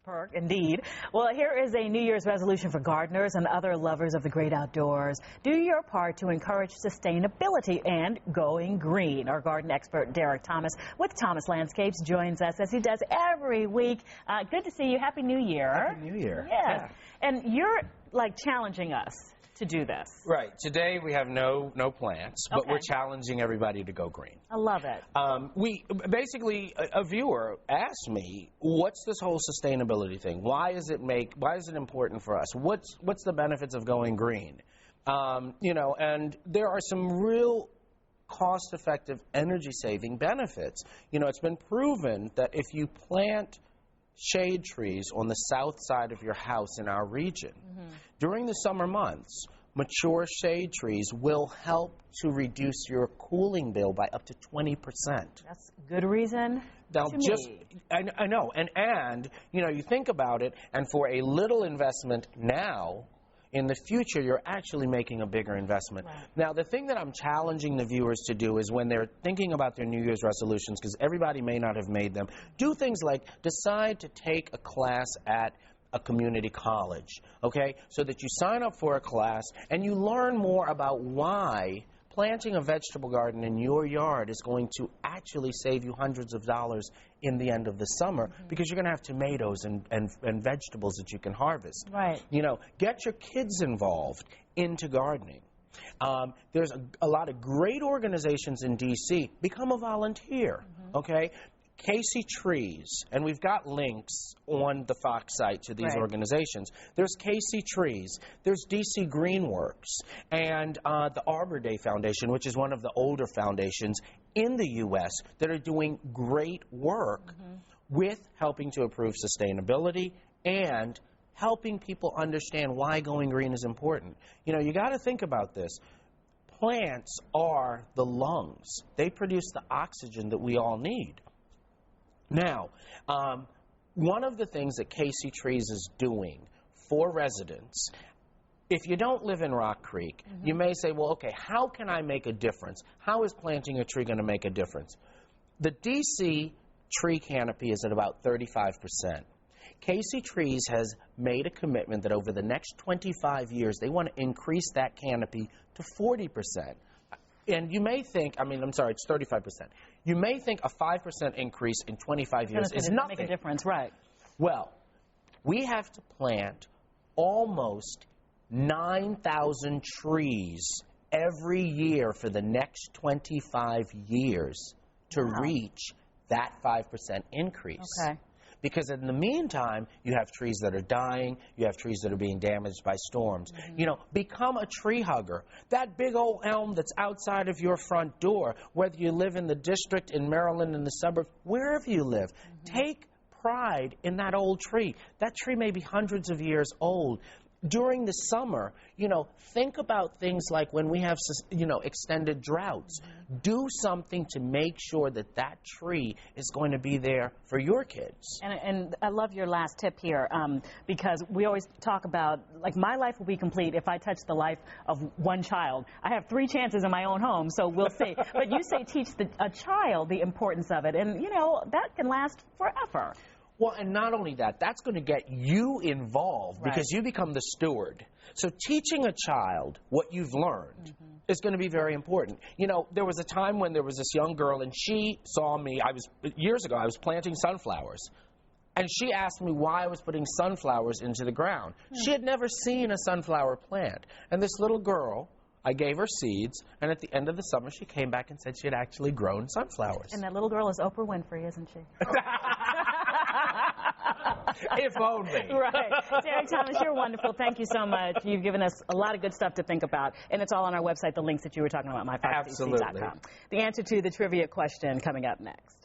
Perk, indeed. Well, here is a New Year's resolution for gardeners and other lovers of the great outdoors. Do your part to encourage sustainability and going green. Our garden expert, Derek Thomas, with Thomas Landscapes, joins us as he does every week. Good to see you. Happy New Year. Happy New Year. Yes. Yeah. And you're, like, challenging us to do this. Right. Today we have no plants, but we're challenging everybody to go green. I love it. We basically, a viewer asked me, what's this whole sustainability thing? Why is it important for us? What's the benefits of going green? You know, and there are some real cost-effective energy-saving benefits. You know, it's been proven that if you plant shade trees on the south side of your house in our region, during the summer months, mature shade trees will help to reduce your cooling bill by up to 20%. That's a good reason. Now, I know, and you know, you think about it, and for a little investment now, in the future, you're actually making a bigger investment. Right. Now, the thing that I'm challenging the viewers to do is when they're thinking about their New Year's resolutions, because everybody may not have made them, do things like decide to take a class at a community college, okay? So that you sign up for a class and you learn more about why planting a vegetable garden in your yard is going to actually save you hundreds of dollars in the end of the summer, because you're going to have tomatoes and vegetables that you can harvest. Right. You know, get your kids involved into gardening. There's a lot of great organizations in D.C. Become a volunteer, okay? Casey Trees, and we've got links on the Fox site to these organizations. There's Casey Trees, there's DC Greenworks, and the Arbor Day Foundation, which is one of the older foundations in the U.S. that are doing great work with helping to improve sustainability and helping people understand why going green is important. You know, you got to think about this. Plants are the lungs. They produce the oxygen that we all need. Now, one of the things that Casey Trees is doing for residents, if you don't live in Rock Creek, you may say, well, okay, how can I make a difference? How is planting a tree going to make a difference? The DC tree canopy is at about 35%. Casey Trees has made a commitment that over the next 25 years, they want to increase that canopy to 40%. And you may think, it's 35%. You may think a 5% increase in 25 years is nothing. Make a difference, right? Well, we have to plant almost 9,000 trees every year for the next 25 years to reach that 5% increase. Okay. Because in the meantime, you have trees that are dying, you have trees that are being damaged by storms. You know, become a tree hugger. That big old elm that's outside of your front door, whether you live in the district, in Maryland, in the suburbs, wherever you live, take pride in that old tree. That tree may be hundreds of years old. During the summer, you know, think about things like when we have, you know, extended droughts. Do something to make sure that that tree is going to be there for your kids. And I love your last tip here, because we always talk about, like, my life will be complete if I touch the life of one child. I have 3 chances in my own home, so we'll see. But you say teach a child the importance of it, and, you know, that can last forever. Well, and not only that, that's going to get you involved because you become the steward. So teaching a child what you've learned is going to be very important. You know, there was a time when there was this young girl, and she saw me, years ago, I was planting sunflowers. And she asked me why I was putting sunflowers into the ground. She had never seen a sunflower plant. And this little girl, I gave her seeds, and at the end of the summer, she came back and said she had actually grown sunflowers. And that little girl is Oprah Winfrey, isn't she? If only. Right. Derek Thomas, you're wonderful. Thank you so much. You've given us a lot of good stuff to think about, and it's all on our website, the links that you were talking about, myfoxbc.com. Absolutely. The answer to the trivia question coming up next.